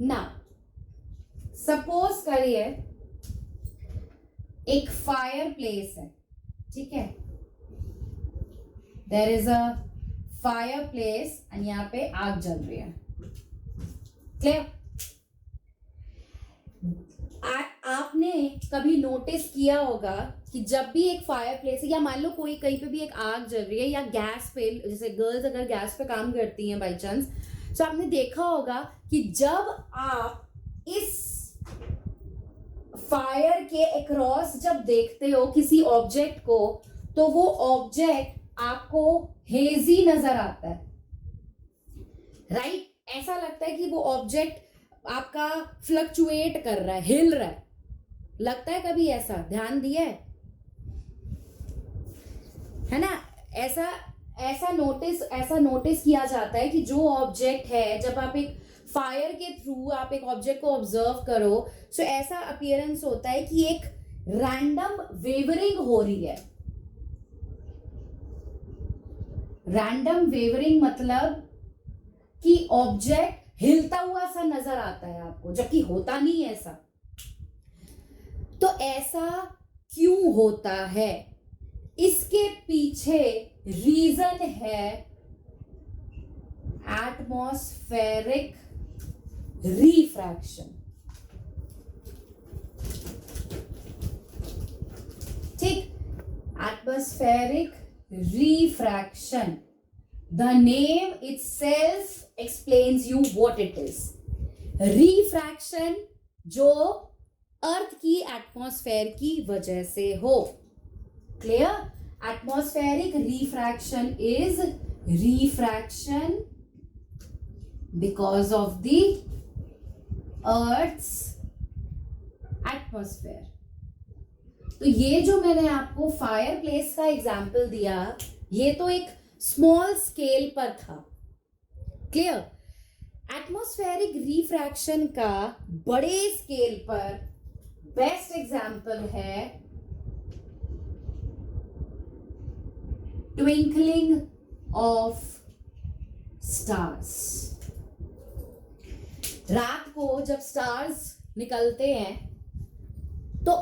ना सपोज करिए एक फायर प्लेस है, ठीक है, there is a fireplace and यहाँ पे आग जल रही है। क्लियर? आपने कभी नोटिस किया होगा कि जब भी एक फायर प्लेस है या मान लो कोई कहीं पे भी एक आग जल रही है या गैस पे, जैसे गर्ल्स अगर गैस पे काम करती हैं बाई चांस, तो आपने देखा होगा कि जब आप इस फायर के अक्रॉस जब देखते हो किसी ऑब्जेक्ट को, तो वो ऑब्जेक्ट आपको हेजी नजर आता है, राइट? ऐसा लगता है कि वो ऑब्जेक्ट आपका फ्लक्चुएट कर रहा है, हिल रहा है। लगता है कभी ऐसा? ध्यान दिया है ना? ऐसा नोटिस किया जाता है कि जो ऑब्जेक्ट है, जब आप एक फायर के थ्रू आप एक ऑब्जेक्ट को ऑब्जर्व करो, सो ऐसा अपीयरेंस होता है कि एक रैंडम वेवरिंग हो रही है। रैंडम वेवरिंग मतलब कि ऑब्जेक्ट हिलता हुआ सा नजर आता है आपको, जबकि होता नहीं है ऐसा। तो ऐसा क्यों होता है? इसके पीछे रीजन है एटमॉस्फेरिक रिफ्रैक्शन। ठीक, atmospheric refraction, the name itself explains you what it is. Refraction जो अर्थ की एटमॉस्फेयर की वजह से हो। Clear? Atmospheric refraction is refraction because of the earth's atmosphere. तो ये जो मैंने आपको फायर प्लेस का एग्जाम्पल दिया, ये तो एक स्मॉल स्केल पर था। क्लियर? एटमॉस्फेरिक रिफ्रैक्शन का बड़े स्केल पर बेस्ट एग्जाम्पल है ट्विंकलिंग ऑफ स्टार्स। रात को जब स्टार्स निकलते हैं तो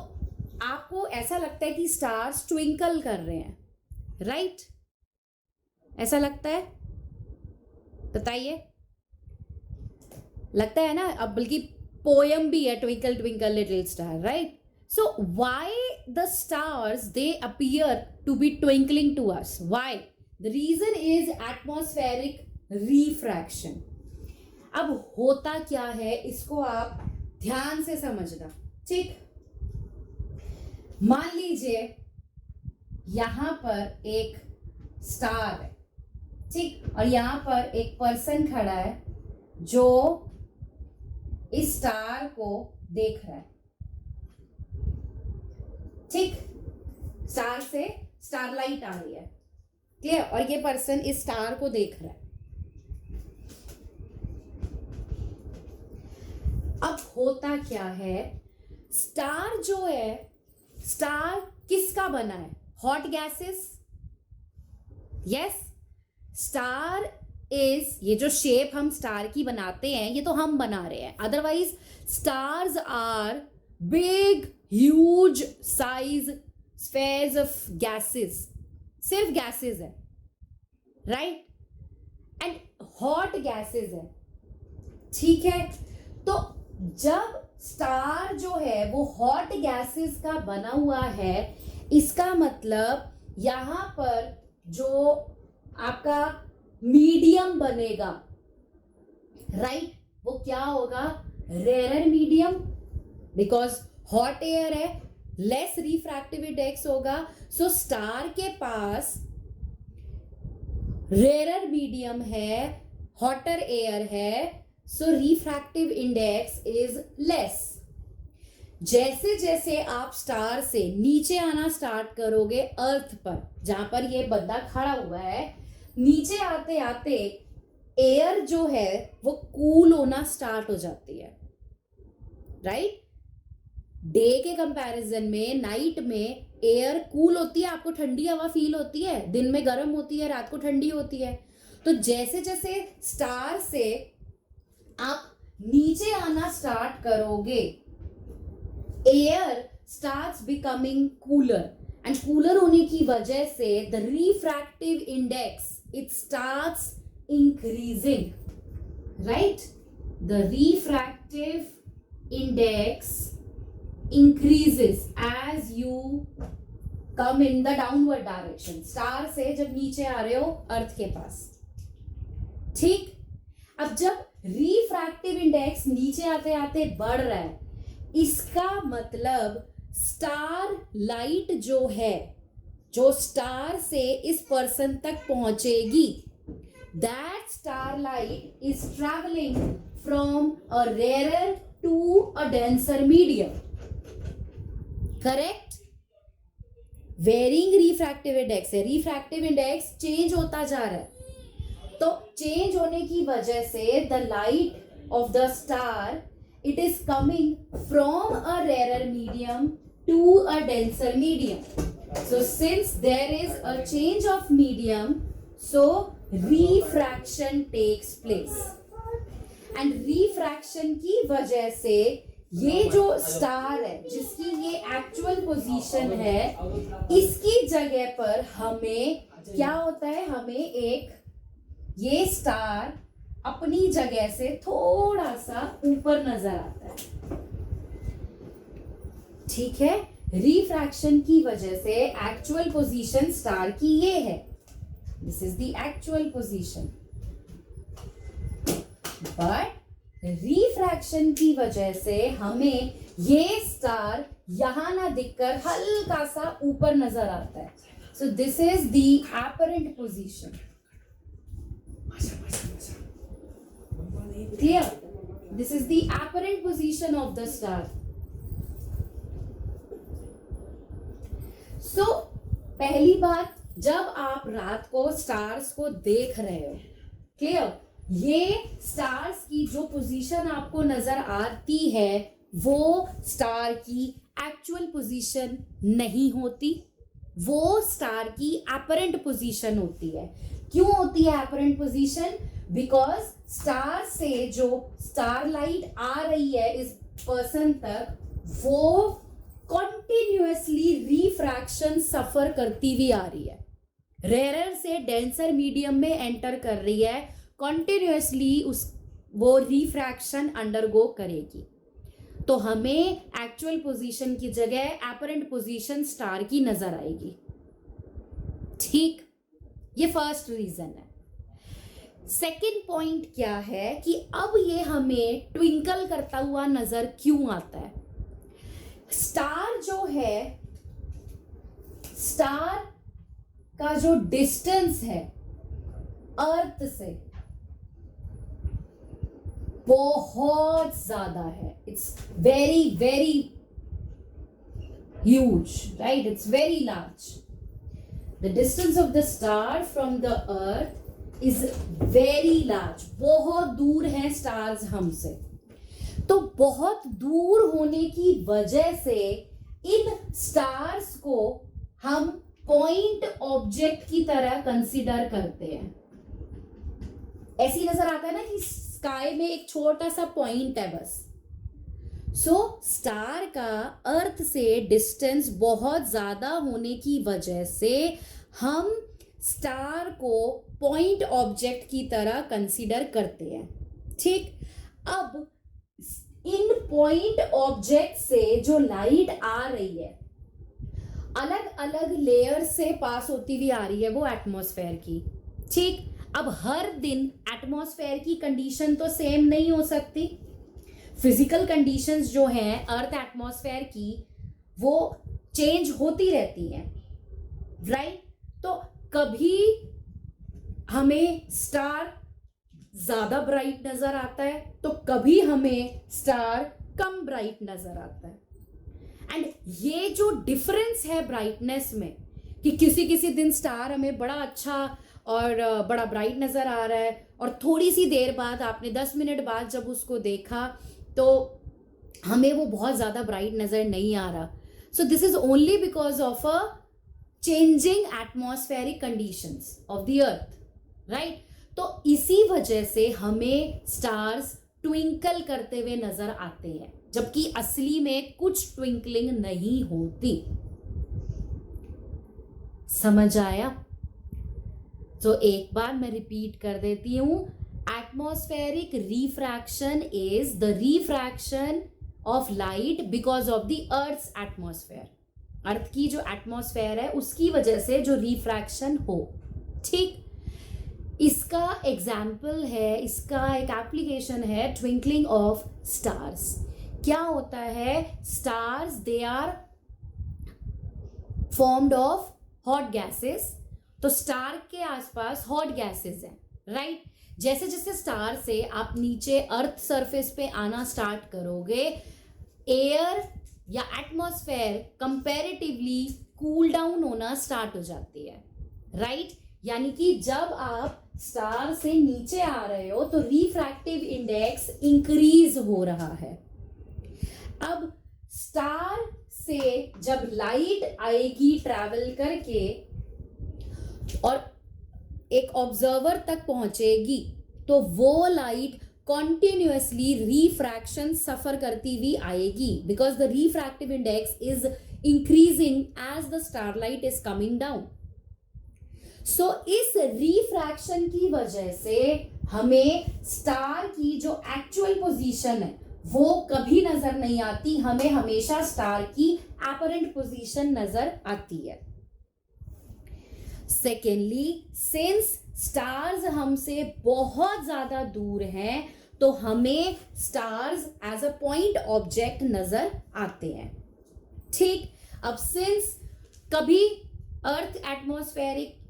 आपको ऐसा लगता है कि स्टार्स ट्विंकल कर रहे हैं, राइट? ऐसा लगता है? बताइए, लगता है ना? अब बल्कि पोयम भी है, twinkle twinkle little star, right? So why the stars they appear to be twinkling to us? Why? The reason is atmospheric refraction. अब होता क्या है, इसको आप ध्यान से समझना। ठीक, मान लीजिए यहां पर एक स्टार है, ठीक, और यहां पर एक पर्सन खड़ा है जो इस स्टार को देख रहा है। ठीक, स्टार से स्टारलाइट आ रही है, क्लियर? और ये पर्सन इस स्टार को देख रहा है। अब होता क्या है, स्टार जो है, स्टार किसका बना है? Hot gases. Yes, star is, ये जो शेप हम स्टार की बनाते हैं ये तो हम बना रहे हैं, otherwise stars are big huge size spheres of gases, सिर्फ गैसेस है, राइट? एंड हॉट गैसेस है, ठीक है? तो जब स्टार जो है वो हॉट गैसेस का बना हुआ है, इसका मतलब यहां पर जो आपका मीडियम बनेगा, राइट, वो क्या होगा? Rare medium, because hot air है, लेस रिफ्रैक्टिव इंडेक्स होगा। सो स्टार के पास रेयर मीडियम है, हॉटर एयर है, so refractive index is less. जैसे जैसे आप स्टार से नीचे आना स्टार्ट करोगे अर्थ पर, जहां पर ये बंदा खड़ा हुआ है, नीचे आते आते एयर जो है वो कूल होना स्टार्ट हो जाती है, राइट? डे के कंपैरिजन में नाइट में एयर कूल होती है, आपको ठंडी हवा फील होती है, दिन में गर्म होती है, रात को ठंडी होती है। तो जैसे जैसे स्टार से आप नीचे आना स्टार्ट करोगे, air starts becoming cooler, and cooler होने की वजह से the refractive index it starts increasing, right? The refractive index increases as you come in the downward direction, star से जब नीचे आ रहे हो अर्थ के पास, ठीक? अब जब रिफ्रैक्टिव इंडेक्स नीचे आते आते बढ़ रहा है, इसका मतलब स्टार लाइट जो है, जो स्टार से इस पर्सन तक पहुंचेगी, that star light is travelling from a rare to a denser medium, correct? Varying refractive index है, रिफ्रैक्टिव इंडेक्स चेंज होता जा रहा है, तो चेंज होने की वजह से the light of the star it is coming from a rare medium to a denser medium. So since there is a change of medium, so refraction takes place, and refraction की वजह से ये जो star है जिसकी ये actual position है, इसकी जगह पर हमें क्या होता है, हमें एक ये स्टार अपनी जगह से थोड़ा सा ऊपर नजर आता है, ठीक है? रिफ्रैक्शन की वजह से एक्चुअल पोजीशन स्टार की ये है, this is the actual position, but refraction की वजह से हमें ये स्टार यहां ना दिखकर हल्का सा ऊपर नजर आता है. So this is the apparent position, clear? This is the apparent position of the star. So पहली बात, जब आप रात को स्टार्स को देख रहे हो, क्लियर, ये स्टार्स की जो पोजीशन आपको नजर आती है वो स्टार की एक्चुअल पोजीशन नहीं होती, वो स्टार की एपरेंट पोजीशन होती है. क्यों होती है एपरेंट पोजीशन? बिकॉज स्टार से जो स्टार लाइट आ रही है इस पर्सन तक, वो कॉन्टिन्यूअसली रिफ्रैक्शन सफर करती हुई आ रही है, रेयर से डेंसर मीडियम में एंटर कर रही है, कॉन्टिन्यूअसली वो रिफ्रैक्शन अंडरगो करेगी, तो हमें एक्चुअल पोजीशन की जगह एपरेंट पोजीशन स्टार की नजर आएगी, ठीक? ये फर्स्ट रीजन है. सेकंड पॉइंट क्या है कि अब ये हमें ट्विंकल करता हुआ नजर क्यों आता है? स्टार जो है, स्टार का जो डिस्टेंस है अर्थ से बहुत ज्यादा है, it's very very huge, right? It's very large. The distance of the star from the earth is very large, बहुत दूर है स्टार्स हमसे, तो बहुत दूर होने की वजह से इन स्टार्स को हम पॉइंट ऑब्जेक्ट की तरह कंसीडर करते हैं. ऐसी नजर आता है ना कि स्काई में एक छोटा सा पॉइंट है बस. सो स्टार का अर्थ से डिस्टेंस बहुत ज्यादा होने की वजह से हम स्टार को पॉइंट ऑब्जेक्ट की तरह कंसीडर करते हैं, ठीक? अब इन पॉइंट ऑब्जेक्ट से जो लाइट आ रही है अलग अलग लेयर से पास होती हुई आ रही है, वो एटमॉस्फेयर की, ठीक? अब हर दिन एटमॉस्फेयर की कंडीशन तो सेम नहीं हो सकती, फिजिकल कंडीशंस जो हैं अर्थ एटमॉस्फेयर की वो चेंज होती रहती हैं, राइट? तो कभी हमें स्टार ज्यादा ब्राइट नजर आता है तो कभी हमें स्टार कम ब्राइट नजर आता है. एंड ये जो डिफरेंस है ब्राइटनेस में कि किसी किसी दिन स्टार हमें बड़ा अच्छा और बड़ा ब्राइट नजर आ रहा है और थोड़ी सी देर बाद आपने 10 मिनट बाद जब उसको देखा तो हमें वो बहुत ज्यादा ब्राइट नजर नहीं आ रहा. सो this is only because of a changing atmospheric conditions of the earth, right? तो इसी वजह से हमें स्टार्स ट्विंकल करते हुए नजर आते हैं, जबकि असली में कुछ ट्विंकलिंग नहीं होती। समझ आया? तो एक बार मैं रिपीट कर देती हूं, atmospheric refraction is the refraction of light because of the earth's atmosphere. Earth की जो एटमॉस्फेयर है उसकी वजह से जो रिफ्रैक्शन हो। ठीक, इसका एग्जाम्पल है, इसका एक एप्लीकेशन है ट्विंकलिंग ऑफ स्टार्स। क्या होता है? Stars they are formed of hot gases. तो स्टार के आसपास हॉट गैसेस हैं, राइट? जैसे जैसे स्टार से आप नीचे अर्थ सरफेस पे आना स्टार्ट करोगे, एयर या एटमॉस्फेयर कंपैरेटिवली कूल डाउन होना स्टार्ट हो जाती है, राइट? यानी कि जब आप स्टार से नीचे आ रहे हो तो रिफ्रैक्टिव इंडेक्स इंक्रीज हो रहा है। अब स्टार से जब लाइट आएगी ट्रैवल करके और एक ऑब्जर्वर तक पहुंचेगी, तो वो लाइट कॉन्टिन्यूअसली रिफ्रैक्शन सफर करती हुई आएगी, because the refractive index is increasing as the starlight is coming down. So इस रिफ्रैक्शन की वजह से हमें स्टार की जो एक्चुअल पोजीशन है वो कभी नजर नहीं आती, हमें हमेशा स्टार की एपरेंट पोजीशन नजर आती है। सेकेंडली, सिंस स्टार्स हमसे बहुत ज्यादा दूर हैं तो हमें stars as a point object नजर आते हैं। ठीक, अब सिंस कभी अर्थ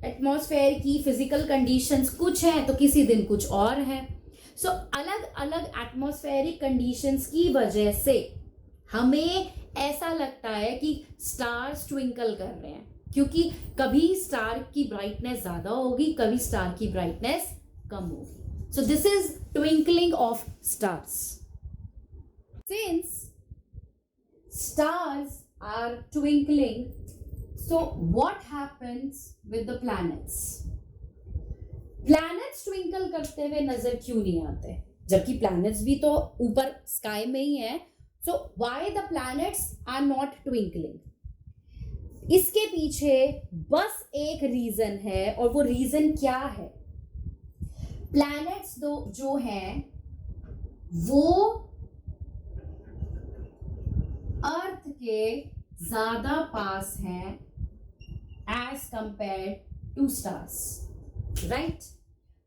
एटमॉस्फेयर की फिजिकल कंडीशंस कुछ हैं तो किसी दिन कुछ और है। सो अलग अलग एटमॉस्फेरिक कंडीशंस की वजह से हमें ऐसा लगता है कि स्टार्स ट्विंकल कर रहे हैं, क्योंकि कभी स्टार की ब्राइटनेस ज्यादा होगी, कभी स्टार की ब्राइटनेस कम होगी। So this is twinkling of stars. Since stars are twinkling, so what happens with the planets? Planets twinkle करते हुए नजर क्यों नहीं आते, जबकि planets भी तो ऊपर स्काई में ही है? So why the planets are not twinkling? इसके पीछे बस एक रीजन है, और वो रीजन क्या है? प्लैनेट्स जो हैं वो अर्थ के ज्यादा पास हैं as compared to stars, right?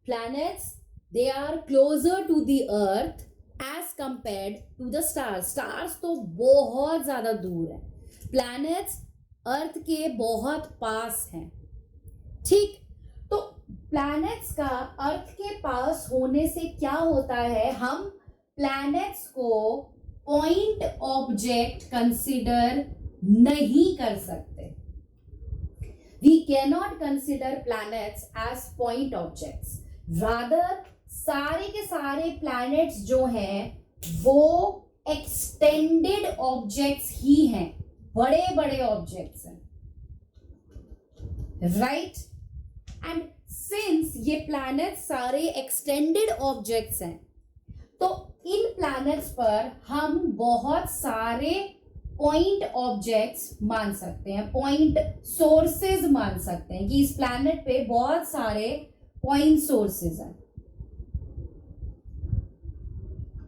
Planets, they are closer to the earth as compared to the stars. Stars तो बहुत ज्यादा दूर है, planets अर्थ के बहुत पास हैं। ठीक, तो planets का अर्थ के पास होने से क्या होता है? हम planets को पॉइंट ऑब्जेक्ट कंसिडर नहीं कर सकते। We cannot consider planets as point objects. Rather, सारे के सारे planets जो हैं वो extended objects ही हैं, बड़े बड़े objects हैं, right? And since ये planets सारे extended objects हैं, तो इन planets पर हम बहुत सारे पॉइंट ऑब्जेक्ट्स मान सकते हैं, पॉइंट सोर्सेज मान सकते हैं कि इस प्लैनेट पे बहुत सारे पॉइंट सोर्सेज हैं।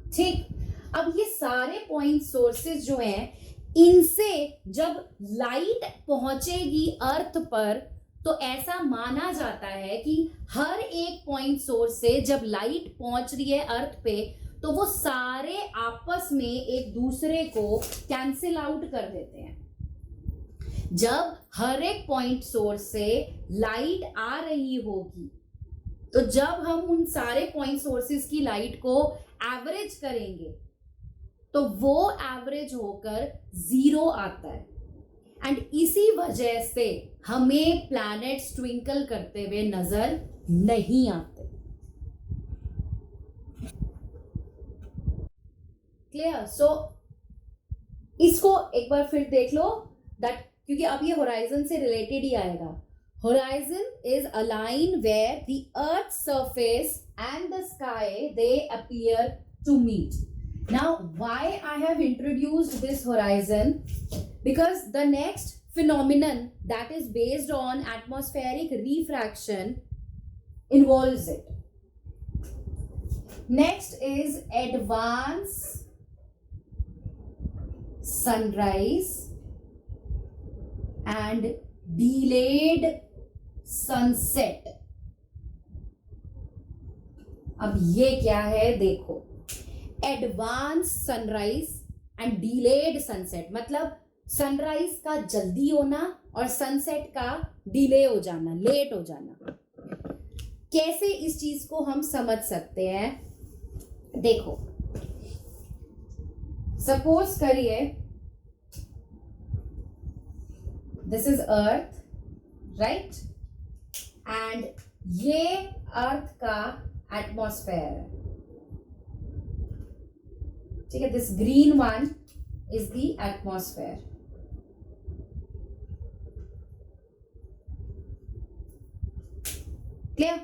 ठीक, अब ये सारे पॉइंट सोर्सेज जो हैं, इनसे जब लाइट पहुंचेगी अर्थ पर तो ऐसा माना जाता है कि हर एक पॉइंट सोर्स से जब लाइट पहुंच रही है अर्थ पे तो वो सारे आपस में एक दूसरे को कैंसिल आउट कर देते हैं। जब हर एक पॉइंट सोर्स से लाइट आ रही होगी तो जब हम उन सारे पॉइंट सोर्सेज की लाइट को एवरेज करेंगे तो वो एवरेज होकर 0 आता है, एंड इसी वजह से हमें प्लैनेट्स ट्विंकल करते हुए नजर नहीं आते। क्लियर? सो इसको एक बार फिर देख लो, दैट क्योंकि अब ये होराइजन से रिलेटेड ही आएगा। Horizon is a line where the earth surface and the sky they appear to meet. Now, why I have introduced this horizon? Because the next phenomenon that is based on atmospheric refraction involves it. Next is advance sunrise and delayed sunset. अब ये क्या है देखो, advance sunrise and delayed sunset, मतलब sunrise का जल्दी होना और सनसेट का डिले हो जाना, लेट हो जाना. कैसे इस चीज को हम समझ सकते हैं? देखो, सपोज करिए this is earth, right, and ये अर्थ का एटमॉस्फेयर है. ठीक है, this green one is the atmosphere. Clear?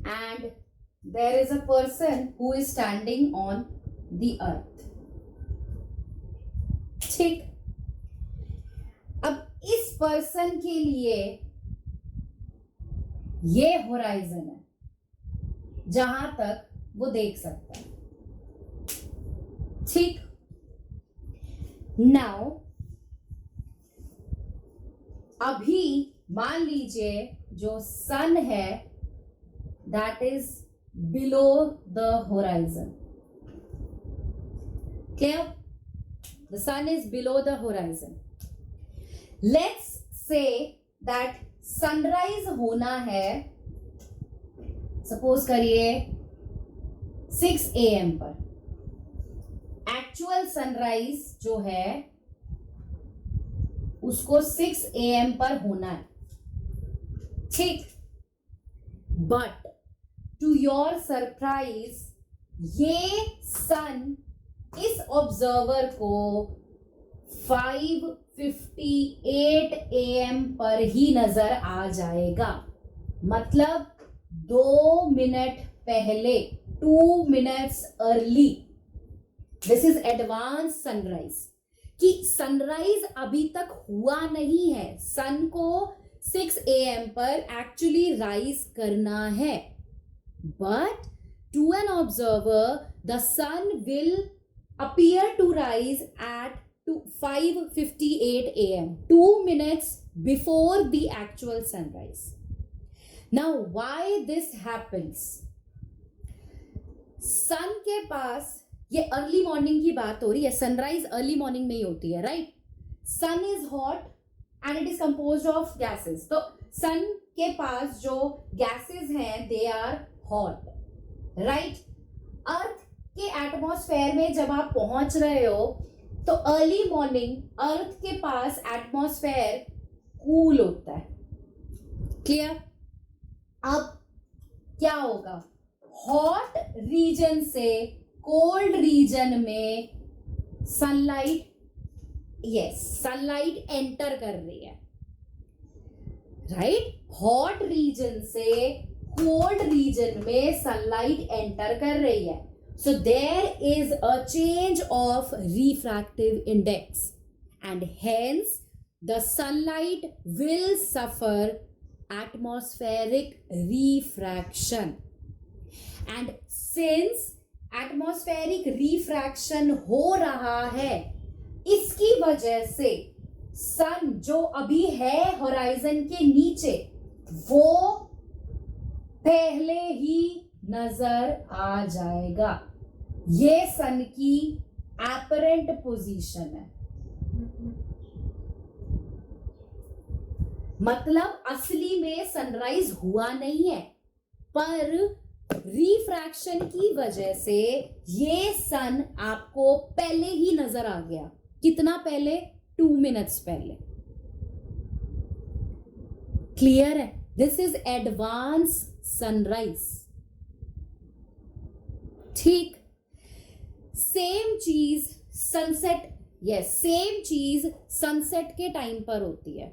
And there is a person who is standing on the earth. ठीक, अब इस पर्सन के लिए ये होराइजन है जहां तक वो देख सकता है. ठीक, नाउ अभी मान लीजिए जो सन है that is below the horizon. Clear? The sun is below the horizon. Let's say that sunrise होना है, सपोज करिए 6 AM पर. एक्चुअल सनराइज जो है उसको 6 AM पर होना है. ठीक, बट टू योर सरप्राइज ये सन इस ऑब्जर्वर को 5:58 AM पर ही नजर आ जाएगा. मतलब 2 मिनट पहले, 2 minutes early. This is advance sunrise, कि सनराइज अभी तक हुआ नहीं है, सन को 6 AM पर एक्चुअली राइज करना है. But to an observer the sun will appear to rise at 5:58 AM, 2 minutes before the actual sunrise. Now, why this happens? सन के पास, ये अर्ली मॉर्निंग की बात हो रही है, सनराइज अर्ली मॉर्निंग में ही होती है, right? Sun is hot and it is composed of gases. तो सन के पास जो गैसेस हैं they are hot, right? Earth के एटमॉस्फेयर में जब आप पहुंच रहे हो तो अर्ली मॉर्निंग अर्थ के पास एटमॉस्फेयर कूल होता है. क्लियर? अब क्या होगा? हॉट रीजन से कोल्ड रीजन में सनलाइट, यस, सनलाइट एंटर कर रही है, राइट? हॉट रीजन से कोल्ड रीजन में सनलाइट एंटर कर रही है. So there is a change of refractive index and hence the sunlight will suffer atmospheric refraction. And since atmospheric refraction हो रहा है, इसकी वजह से सन जो अभी है होराइजन के नीचे वो पहले ही नजर आ जाएगा. ये सन की एपरेंट पोजीशन है. मतलब असली में सनराइज हुआ नहीं है, पर रिफ्रैक्शन की वजह से ये सन आपको पहले ही नजर आ गया. कितना पहले? 2 मिनट्स पहले. क्लियर है? This is advance sunrise. ठीक, सेम चीज सनसेट, यस, सेम चीज सनसेट के टाइम पर होती है.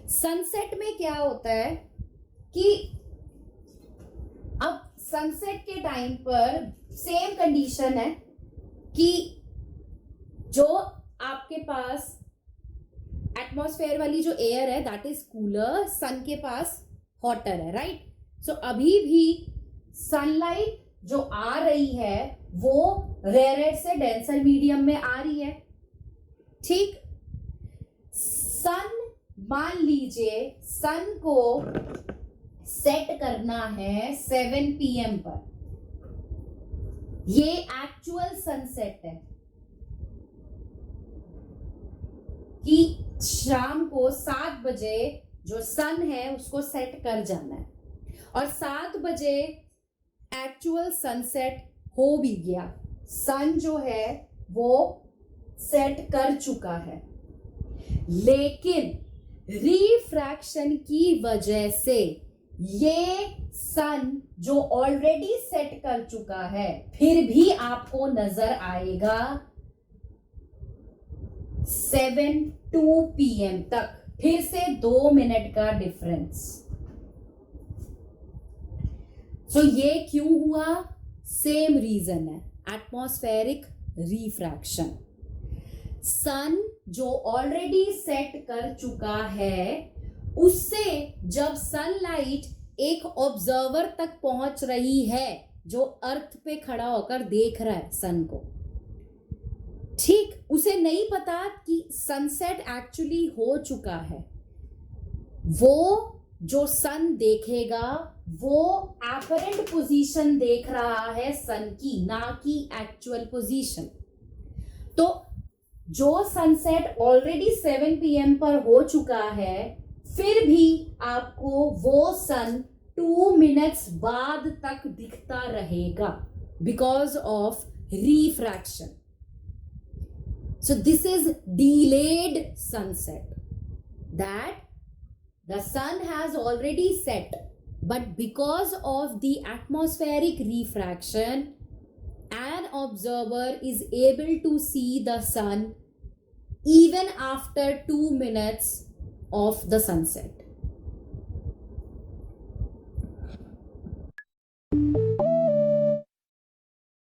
सनसेट में क्या होता है कि अब सनसेट के टाइम पर सेम कंडीशन है कि जो आपके पास एटमॉस्फेयर वाली जो एयर है दैट इज कूलर, सन के पास हॉटर है, राइट? सो अभी भी सनलाइट जो आ रही है वो रेयर से डेंसर मीडियम में आ रही है, ठीक? सन, मान लीजिए सन को सेट करना है 7 PM पर, ये एक्चुअल सनसेट है कि शाम को 7 बजे जो सन है उसको सेट कर जाना है, और 7 बजे एक्चुअल सनसेट हो भी गया, सन जो है वो सेट कर चुका है, लेकिन रिफ्रैक्शन की वजह से ये सन जो ऑलरेडी सेट कर चुका है फिर भी आपको नजर आएगा 7-2 PM तक, फिर से 2 मिनट का डिफरेंस। सो ये क्यों हुआ? सेम रीजन है, एटमॉस्फेरिक रिफ्रैक्शन। सन जो ऑलरेडी सेट कर चुका है उससे जब सनलाइट एक ऑब्जर्वर तक पहुंच रही है जो अर्थ पे खड़ा होकर देख रहा है सन को, ठीक, उसे नहीं पता कि सनसेट एक्चुअली हो चुका है, वो जो सन देखेगा वो एपरेंट पोजीशन देख रहा है सन की, ना कि एक्चुअल पोजीशन। तो जो सनसेट ऑलरेडी 7 PM पर हो चुका है फिर भी आपको वो सन 2 मिनट्स बाद तक दिखता रहेगा because of refraction. So this is delayed sunset, that the sun has already set, but because of the atmospheric refraction an observer is able to see the sun even after 2 minutes of the sunset.